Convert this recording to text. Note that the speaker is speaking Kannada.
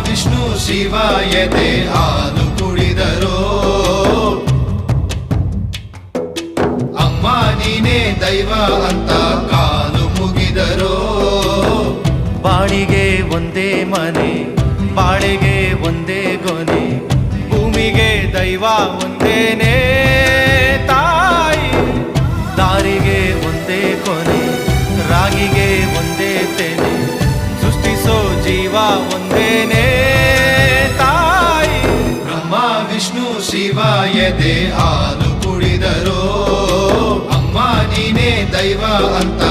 ವಿಷ್ಣು ಶಿವ ಎದೆ ಹಾಲು ಕುಡಿದರೋ ಅಮ್ಮ ನೀನೇ ದೈವ ಅಂತ ಕಾಲು ಮುಗಿದರೋ ಬಾಳಿಗೆ ಒಂದೇ ಮನೆ ಬಾಳೆಗೆ ಒಂದೇ ಗೊನೆ ಭೂಮಿಗೆ ದೈವ ಒಂದೇನೇ ತಾಯಿ ದಾರಿಗೆ ಒಂದೇ ಕೊನೆ ರಾಗಿಗೆ ಒಂದೇ ತೆನೆ ಸೃಷ್ಟಿಸೋ ಜೀವ ಒಂದೇನೇ ತಾಯಿ ಬ್ರಹ್ಮ ವಿಷ್ಣು ಶಿವ ಎದೆ ಹಾಲು ಕುಡಿದರೋ ಅಮ್ಮ ನೀನೇ ದೈವ ಅಂತ